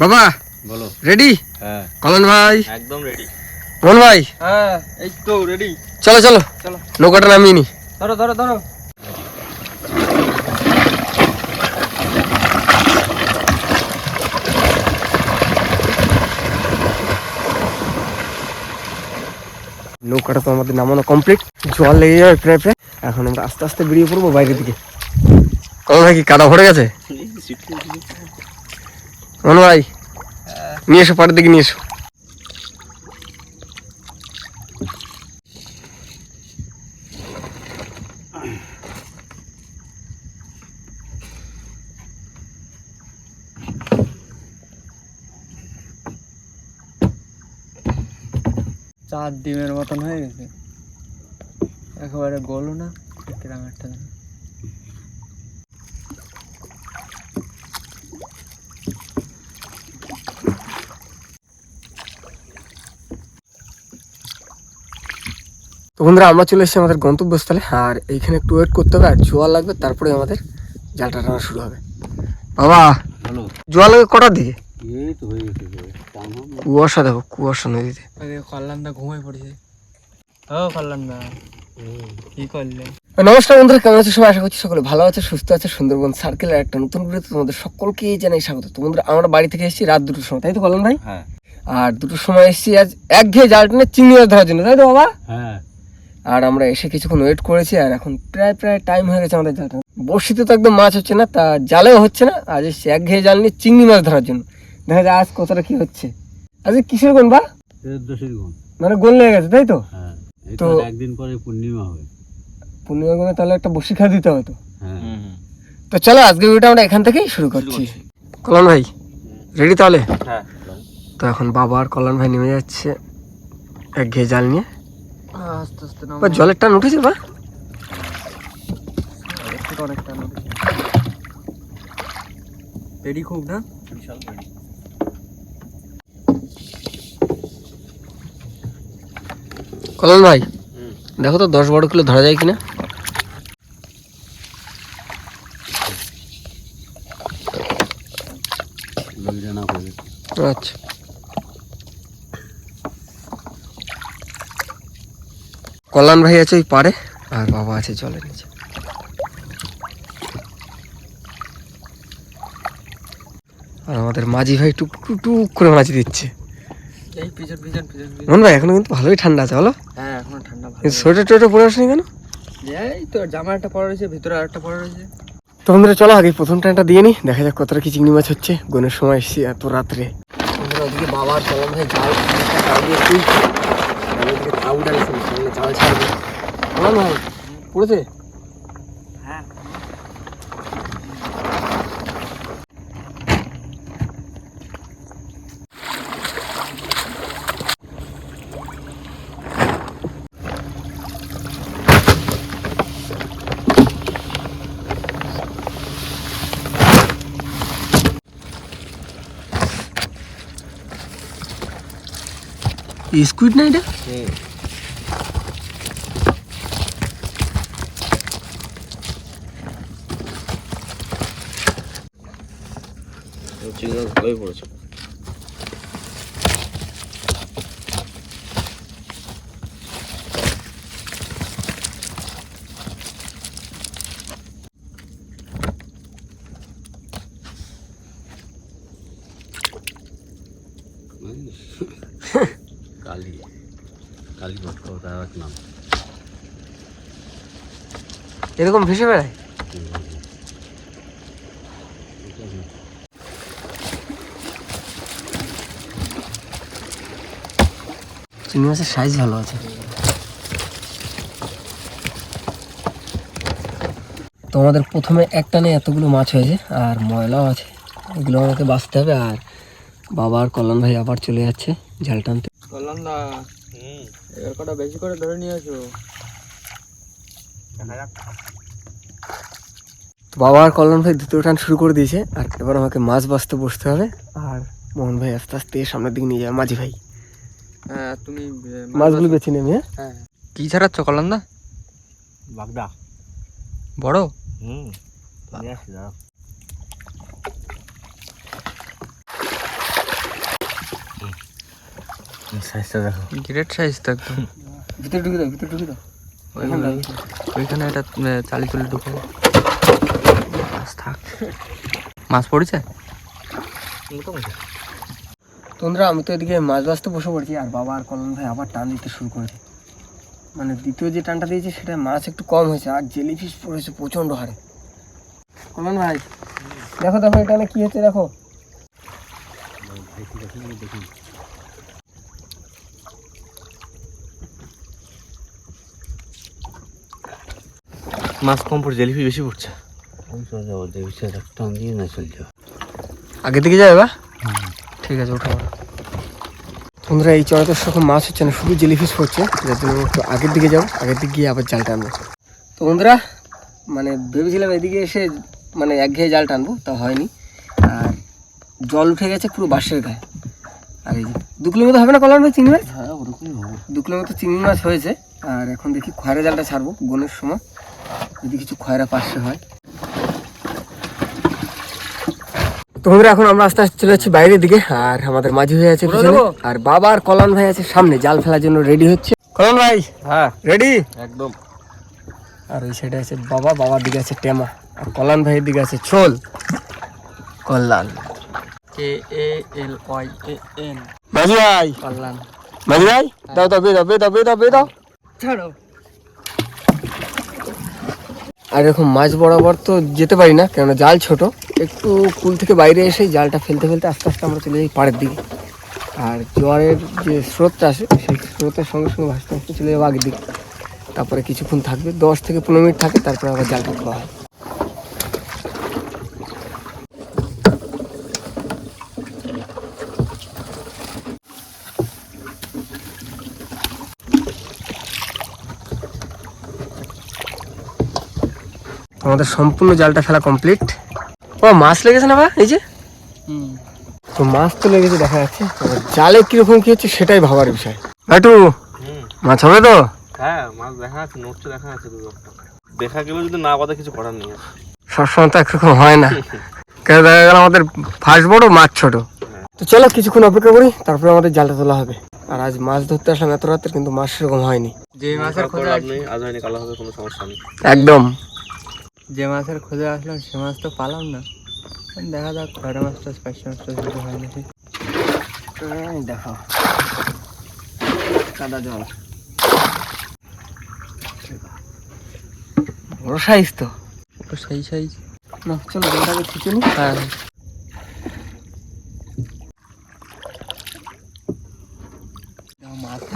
বাবা বলো। রেডি? হ্যাঁ কলন ভাই একদম রেডি। মোহন ভাই হ্যাঁ এই তো রেডি। চলো চলো চলো নৌকাটা নামিয়ে নি। ধরো ধরো ধরো। নৌকাটা তো আমাদের নামানো কমপ্লিট, জল লেগে যাবে প্রায় প্রায়। এখন আমরা আস্তে আস্তে বেরিয়ে পড়বো বাইরের দিকে। কলন ভাই কি কাদা ভরে গেছে? মোহন ভাই নিয়ে এসো, পাড়ের দিকে নিয়ে এসো। 4 ডিমের মতন হয়ে গেছে, একেবারে গোলও না কিরম একটা। তো বন্ধুরা আমরা চলে এসেছি আমাদের গন্তব্যস্থলে, আর এইখানে একটু ওয়েট করতে হবে, আর জোয়ার লাগবে, তারপরে আমাদের জালটা টানা শুরু হবে। বাবা জোয়ার লাগবে কটার দিকে? কুয়াশা দেখো, কুয়াশা নদীতে। কল্যাণদা ঘুমাই পড়েছে। ও কল্যাণদা কি করলে? নমস্কার বন্ধুরা, কেমন আছে সবাই? আশা করছি সকলে ভালো আছে, সুস্থ আছে। সুন্দরবন সার্কেলের একটা নতুন ভিডিওতে তোমাদের সকলকেই জানাই স্বাগত। তো বন্ধুরা আমরা বাড়ি থেকে এসেছি রাত 2টোর সময়, তাই তো কল্যাণ ভাই? হ্যাঁ। আর 2টোর সময় এসেছি আজ একঘেয়ে জাল টেনে চিংড়ি মাছ ধরার জন্য, তাই তো বাবা? হ্যাঁ। আর আমরা এসে কিছুক্ষণ ওয়েট করেছি, আর এখন প্রায় টাইম হয়ে গেছে আমাদের জালটা। বড়শিতে তো একদম মাছ হচ্ছে না, তা জালেও হচ্ছে না। আজ এসেছি একঘেয়ে জাল নিয়ে চিংড়ি মাছ ধরার জন্য। দেখা যায় আজ কতটা কি হচ্ছে। আজ কিসের গুণ বা? মানে গোল লেগে গেছে, তাই তো? তো একদিন পরে পূর্ণিমা হবে। পূর্ণিমা গুণে তাহলে একটা বড়শি খা দিতে হবে তো। তো চলো আজকে ভিডিওটা আমরা এখান থেকেই শুরু করছি। কল্যাণ ভাই রেডি তাহলে? হ্যাঁ। তো এখন বাবা আর কল্যাণ ভাই নেমে যাচ্ছে একঘেয়ে জাল নিয়ে। আস্তে আস্তে বা জলের টান উঠেছে বা? অনেক টান উঠেছে। পেড়ি খুব না, বিশাল পেড়ি। কল্যাণ ভাই দেখো তো 10-12 কিলো ধরা যায় কিনা। আচ্ছা কল্যাণ ভাই আছে ওই পারে, আর বাবা আছে জলের নিচে। আর আমাদের মাঝি ভাই টুক টুক টুক করে মাছ দিচ্ছে। এই পিছন পিছন পিছন। মন ভাই এখনো কিন্তু ভালোই ঠান্ডা আছে, বলো? হ্যাঁ এখনো ঠান্ডা ভালো। সোয়েটার টোয়েটার পরে আসেনি কেন? এই তো জামা একটা পরা রয়েছে, ভিতরে আরেকটা পরা রয়েছে। তো বন্ধুরা চলো আগে প্রথম টাইমটা দিয়ে নি, দেখা যাক কতটা কি চিংড়ি মাছ হচ্ছে। গোনের সময় এসেছি এত রাত্রে। বন্ধুরা ওদিকে বাবা আর কলম ভাই জাল দিয়ে তুলছে, ওদিকে তাউ ডালছে, সামনে জাল ছাড়বে। কলম ভাই পড়েছে? হ্যাঁ। স্কুইড না এটা? চিংড়ি ভালোই পড়েছে। কালি কালি তার এক নাম। এরকম ভেসে বেড়ায়? চিংড়ি মাছের সাইজ ভালো আছে। তো আমাদের প্রথমে এক টানে এতগুলো মাছ হয়েছে, আর ময়লাও আছে, এগুলো আমাকে বাঁচতে হবে। আর বাবা আর কল্যাণ ভাই আবার চলে যাচ্ছে জাল টানতে। বললাম না এবার কটা বেশি করে ধরে নিয়ে আসো। বাবা আর কল্যাণ ভাই দ্বিতীয় টান শুরু করে দিয়েছে, আর এবার আমাকে মাছ বাঁচতে বসতে হবে। আর মোহন ভাই আস্তে আস্তে সামনের দিকে নিয়ে যাবে মাঝি ভাই। হ্যাঁ তুমি মাছগুলো বেছে নেবে। হ্যাঁ কি ছাড়াচ্ছ কল্যাণদা? বাগদা বড়। সাইজটা দেখো, গ্রেট সাইজ তো একদম। ভিতরে ঢুকে দাও, ভিতরে ঢুকে দাও। ওইখানে একটা চালি তুলে ঢুকে মাছ থাক। মাছ পড়েছে তোমরা, আমি তো এদিকে মাছ বাঁচতে বসে পড়েছি, আর বাবা আর কলম ভাই আবার টান দিতে শুরু করেছে। মানে দ্বিতীয় যে টানটা দিয়েছে সেটা মাছ একটু কম হয়েছে, আর জেলিফিশ পড়েছে প্রচণ্ড হারে। কলম ভাই দেখো দেখো এখানে কি হচ্ছে দেখো। মাছ কম পড়ছে, জেলিফিশ বেশি পড়ছে। আমি চলে যাবো, জেলিফিশ টান দিয়ে না চলে যাবো। আগের দিকে যাবে বা? ঠিক আছে, ওঠা। তোমরা এই চড়াতে সেরকম মাছ হচ্ছে না, শুধু জেলিফিশ পড়ছে, যার জন্য একটু আগের দিকে যাও, আগের দিকে গিয়ে আবার জাল টানবো। তো বন্ধুরা, মানে ভেবেছিলাম এদিকে এসে মানে একঘেয়ে জাল টানবো, তা হয়নি। আর জল উঠে গেছে পুরো বাঁশের গায়ে। আর এই যে 2 কিলো মতো হবে না কলার ভাই চিংড়ি মাছ? হ্যাঁ, ওরকমই হবে। 2 কিলো মতো চিংড়ি মাছ হয়েছে। আর এখন দেখি খয়রা জালটা ছাড়বো গোনের সময়, যদি কিছু খয়রা পাশে হয়। তো বন্ধুরা, এখন আমরা আস্তে আস্তে চলে যাচ্ছি বাইরের দিকে, আর আমাদের মাঝি হয়ে আছে পিছনে, আর বাবা আর কলান ভাই আছে সামনে, জাল ফেলার জন্য রেডি হচ্ছে। কলান ভাই হ্যাঁ, রেডি একদম। আর ওই সাইডে আছে বাবা, বাবার দিকে আছে টেমা, আর কলান ভাইয়ের দিকে আছে ছোল কল্যাণ। KALYAN মাঝি ভাই, কল্যাণ। মাঝি ভাই দাও দাও, বেদাও বেদাও বেদাও বেদাও। ছাড়ো। আর এরকম মাছ বরাবর তো যেতে পারি না, কেননা জাল ছোট। একটু কুল থেকে বাইরে এসে জালটা ফেলতে ফেলতে আস্তে আস্তে আমরা চলে যাই পাড়ের দিকে। আর জোয়ারের যে স্রোতটা আসে, সেই স্রোতের সঙ্গে সঙ্গে ভাসতে ভাসতে চলে যাবো আগের দিকে। তারপরে কিছুক্ষণ থাকবে, 10 থেকে 15 মিনিট থাকে, তারপরে আবার জালটা খোলা হয়। আমাদের সম্পূর্ণ জালটা ফেলা কমপ্লিট। ও মাছ লেগেছে না বা এই যে? তো মাছ তো লেগেছে দেখা যাচ্ছে, এবার জালে কিরকম কি হচ্ছে সেটাই ভাবার বিষয়। একটু মাছ হবে তো? হ্যাঁ, মাছ দেখা আছে, নোটটা দেখা আছে। দেখা গেলে যদি না কথা কিছু করার নেই। সবসময় তো একরকম হয় না, কেন দেখা গেল আমাদের ফার্স্ট বড় মাছ ছোট। তো চলো কিছুক্ষণ অপেক্ষা করি, তারপরে আমাদের জালটা তোলা হবে। আর আজ মাছ ধরতে আসলাম এত রাতে, কিন্তু মাছ সেরকম হয়নি। যে মাছের খোঁজে আজ হয়নি, কালো হবে, কোনো সমস্যা নেই। একদম। যে মাছের খোঁজে আসলাম সে মাছ তো পালাম না। দেখা যাক খয়রা মাছটা স্পাইসি মাছটা যদি হয় নাকি। দেখো কাদা জল, বড় সাইজ তো। তো সেই সাইজ না চলো জলটাকে ছিটে নি। হ্যাঁ।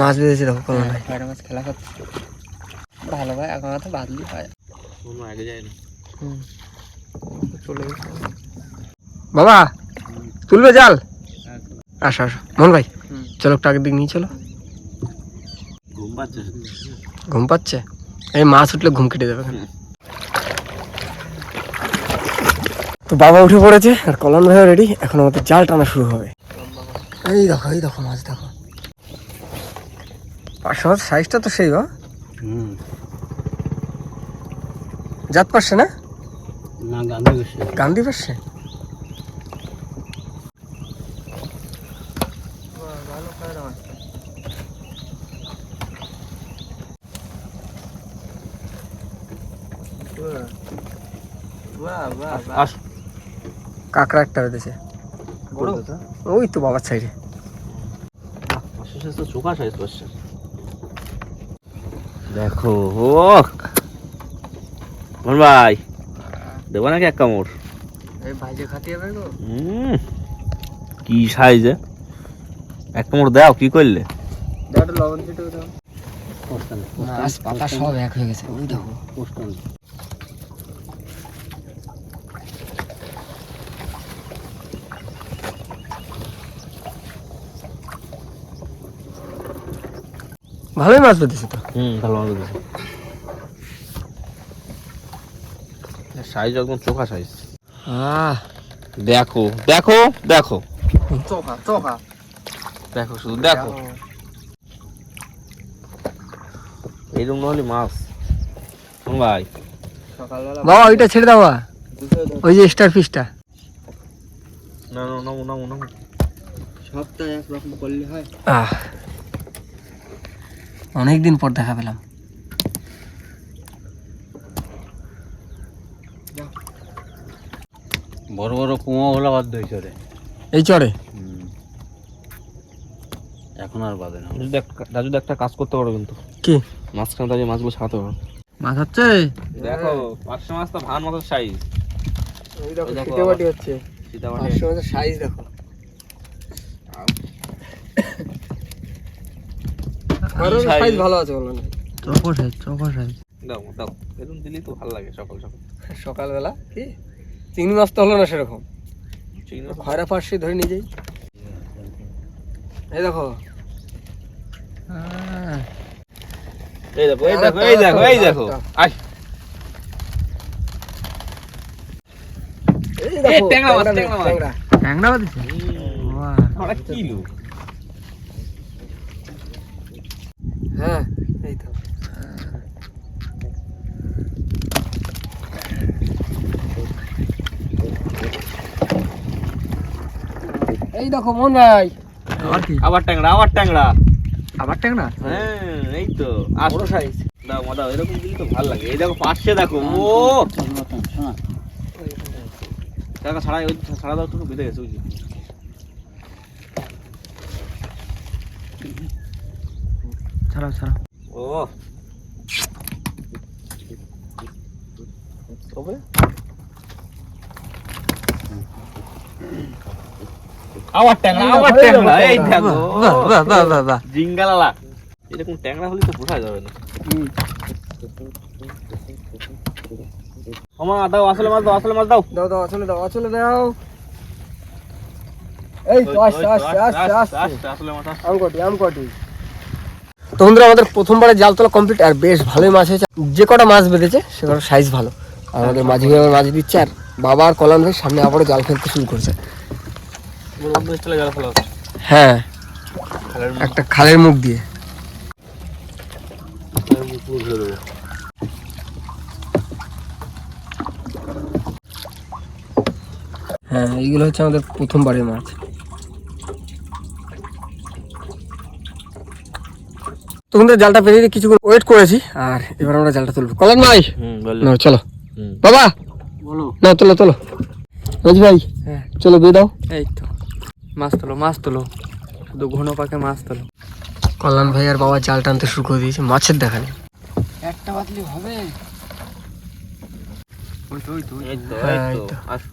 মাছ বেঁধেছে দেখো কলম ভাই। খয়রা মাছ খেলা করছে ভালো ভাই, এখন তো বাদলি হয়। কোনো আগে যায় না। চলে গেছে। বাবা তুলবে জাল? আসো আসো মোহন ভাই, চলো একটু আগের দিকে নিয়ে চলো। ঘুম পাচ্ছে। ঘুম পাচ্ছে? এই মাছ উঠলে ঘুম কেটে যাবে। তো বাবা উঠে পড়েছে, আর কলম ভাইও রেডি। এখন আমাদের জাল টানা শুরু হবে। এই দেখো মাছ দেখো। 500 মাছ সাইজটা তো সেই জাত পারছে না? না, গান্ধী বেশি। গান্ধী পারছে। ভালো খয়রা মাছটা। বাহ বাহ বাহ। আস। কাঁকড়া একটা বেঁধেছে ওই তো বাবার সাইডে। মাছের সাইজ তো চোখা সাইজ পাচ্ছে। দেখো ও মোহন ভাই, দেবো নাকি এক কামড়? এই ভাইজে খাটিয়ে পারবো? কি সাইজে, এক কামড় দাও। কি করলে? দাও লবণ ছিটে দাও। মাছ পাতা সব এক হয়ে গেছে, ওই দেখো। ভালোই মাছ বেঁধেছে তো। ভালো মাছ দিয়েছে। সাইজ একদম চোখা সাইজ। দেখো দেখো দেখো চোখা চোখা। দেখো, শুধু দেখো। এইরকম নহলে মাছ। কোন ভাই? সকালবেলা বাবা ওইটা ছেড়ে দাও, ওই যে স্টার ফিশটা। না না, নামো নামো নামো। সপ্তাহে একরকম করলে হয়। অনেকদিন পর দেখা পেলাম। বড় বড় কুয়া হলো বাদ হয়েছে রে এই চড়ে এখন আর বাদে না। রাজু একটা কাজ করতে পারো কিন্তু, কি মাঝখানে দাঁড়িয়ে মাছগুলো সারাতে পারো। মাছ হচ্ছে দেখো পাঁচশো মাছ তো ভান মাছের সাইজ। এই দেখো এই দেখো সীতাবাটি হচ্ছে, সীতাবাটি 500 মাছের সাইজ দেখো। আরো size? সাইজ ভালো আছে বলো না। চকো সাইজ দাও দাও, এরকম দিলেই তো ভালো লাগে সকাল সকাল। সকালবেলা কি চিংড়ি মাছ তো হলো না সেরকম, চিংড়ি মাছ খয়রা পার্শে ধরে নিয়ে যাই। এই দেখো এই দেখো এই দেখো এই দেখো এই দেখো আই এই দেখো ট্যাংরা মাছ, ট্যাংরা মাছ। ট্যাংরা। ট্যাংরা দিছে। বাহ, ওটা কি লু? হ্যাঁ এই তো এই দেখো মন ভাই, আবার কি? আবার ট্যাংরা আবার ট্যাংরা। আবার ট্যাংরা? হ্যাঁ এই তো বড় সাইজ। দাও মা দাও, এরকম দিলে তো ভালো লাগে। এই দেখো পাশে দেখো, ও টাকা ছাড়া ওই ছাড়া দাও, একটু বেঁধে গেছে বুঝলি। ছাড়াও ও তবে আবার ট্যাংরা আবার ট্যাংরা। এই দেখো বাহ। জিঙ্গালালা, এরকম ট্যাংরা হলে তো বোঝা যাবে না। আমা দাও আসলে মাছ দাও, আসলে মাছ দাও। দাও দাও আসলে দাও, আসলে দাও। এই তো আসছে আসছে আসছে আসছে আসলে মাছ আসছে। আমকটি। তো বন্ধুরা আমাদের প্রথমবারে জাল তোলা কমপ্লিট, আর বেশ ভালোই মাছ হয়েছে। যে কটা মাছ বেঁধেছে সে কটা সাইজ ভালো। আর আমাদের মাঝি ভাই মাছ দিচ্ছে, আর বাবা আর কলাম ভাই সামনে আবারও জাল ফেলতে শুরু করছে। বন্ধু চলে গেল ফেলা হচ্ছে হ্যাঁ খালের একটা খালের মুখ দিয়ে। মুখ পুরো ধরে দেবে। হ্যাঁ এইগুলো হচ্ছে আমাদের প্রথমবারের মাছ। তো বন্ধুরা জালটা পেরিয়ে কিছুক্ষণ ওয়েট করেছি, আর এবার আমরা জালটা তুলবো। কলাম ভাই বললে নাও চলো, হুম। বাবা বলো। না তোলো রাজু ভাই হ্যাঁ চলো দিয়ে দাও। এই তো মাছ তোলো শুধু ঘন পাকে মাছ তোলো। কল্যাণ ভাই আর বাবা জাল টানতে শুরু করে দিয়েছে, মাছের দেখা নেই। একটা বাতলি হবে। ওই তো এই তো হ্যাঁ, এই এই তো তো। আসো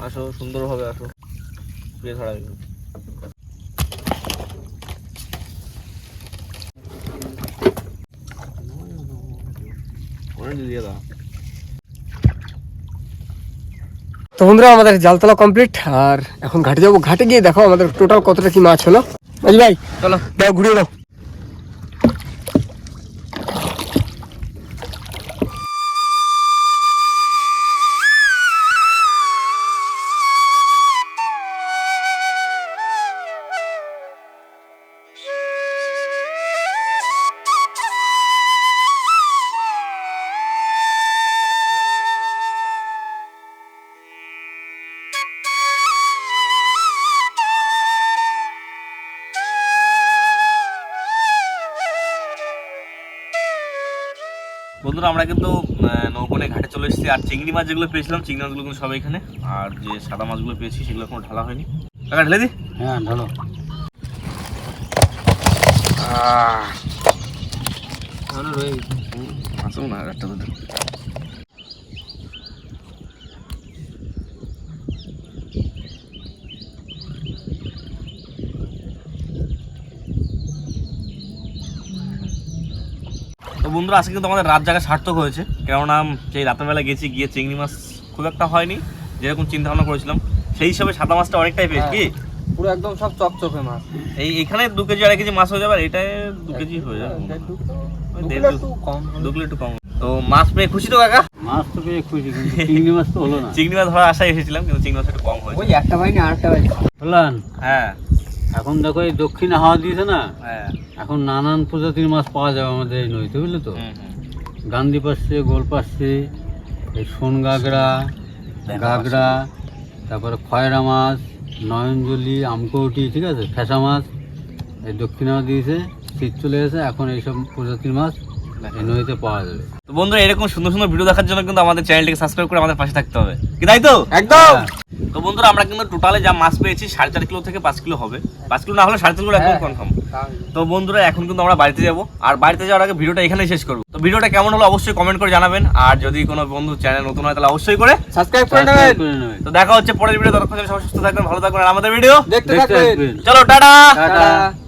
আসো সুন্দরভাবে আসো, শুয়ে ছাড়া গেল। দিয়ে দাও। তো বন্ধুরা আমাদের জাল তোলা কমপ্লিট, আর এখন ঘাটে যাবো। ঘাটে গিয়ে দেখো আমাদের টোটাল কতটা কি মাছ হলো। রাজু ভাই চলো। দাও ঘুরিয়ে দাও। বন্ধুরা আমরা কিন্তু নৌকনে ঘাটে চলে এসেছি, আর চিংড়ি মাছ যেগুলো পেয়েছিলাম চিংড়ি মাছগুলো কিন্তু সব এখানে, আর যে সাদা মাছগুলো পেয়েছি সেগুলো এখনো ঢালা হয়নি। টাকা ঢেলে দি। হ্যাঁ ঢালো। আসো না একটা দুটো। তো বন্ধুরা আজকে কিন্তু আমাদের রাত জায়গা সার্থক হয়েছে, কেননা সেই রাতের বেলা গেছি, গিয়ে চিংড়ি মাছ খুব একটা হয়নি যেরকম চিন্তা ভাবনা করেছিলাম। সেই হিসাবে সাদা মাছটা অনেকটাই পেয়েছি। কি পুরো একদম সব চকচকে মাছ। এখানে 2 কেজি 2.5 কেজি মাছ হয়ে যাবে, আর এটাই 2 কেজি হয়ে যাবে। একটু কম 2 কিলো একটু কম। তো মাছ পেয়ে খুশি তো কাকা? মাছ তো পেয়ে খুশি, কিন্তু চিংড়ি মাছ তো হলো না। চিংড়ি মাছ ধরার আশায় এসেছিলাম, কিন্তু চিংড়ি মাছ একটু কম হয়েছে। ওই একটা পাইনি আরেকটা পাইনি। বললাম হ্যাঁ এখন দেখো এই দক্ষিণে হাওয়া দিয়েছে না, হ্যাঁ এখন নানান প্রজাতির মাছ পাওয়া যাবে আমাদের এই নদীতে, বুঝলে তো। গান্দি পাচ্ছে, গোল পাচ্ছে, এই সোন গাগরা, তারপরে খয়রা মাছ, নয়নজলি, আমকৌটি, ঠিক আছে, ফ্যাসা মাছ, এই দক্ষিণাও দিয়েছে, শীত চলে গেছে, এখন এইসব প্রজাতির মাছ এই নদীতে পাওয়া যাবে। তো বন্ধুরা এরকম সুন্দর সুন্দর ভিডিও দেখার জন্য কিন্তু আমাদের চ্যানেলটিকে সাবস্ক্রাইব করে আমাদের পাশে থাকতে হবে, কি তাই তো? একদম। তো বন্ধুরা আমরা কিন্তু টোটালে যা মাছ পেয়েছি 4.5 কিলো থেকে 5 কিলো হবে, 5 কিলো না হলে 3.5 কিলো একদম কনফার্ম। তো বন্ধুরা এখন কিন্তু আমরা বাড়িতে যাব, আর বাড়িতে যাওয়ার আগে ভিডিওটা এখানেই শেষ করবো। তো ভিডিওটা কেমন হলো অবশ্যই কমেন্ট করে জানাবেন, আর যদি কোনো বন্ধু চ্যানেল নতুন হয় তাহলে অবশ্যই করে সাবস্ক্রাইব করে সাবস্ক্রাইব নেবেন। করে নেবেন। তো দেখা হচ্ছে পরের ভিডিও, ততক্ষণ সবাই সুস্থ থাকবেন, ভালো থাকবেন, আর আমাদের ভিডিও দেখতে দেখতে থাকবেন। থাকবেন। চলো টাটা। টাটা।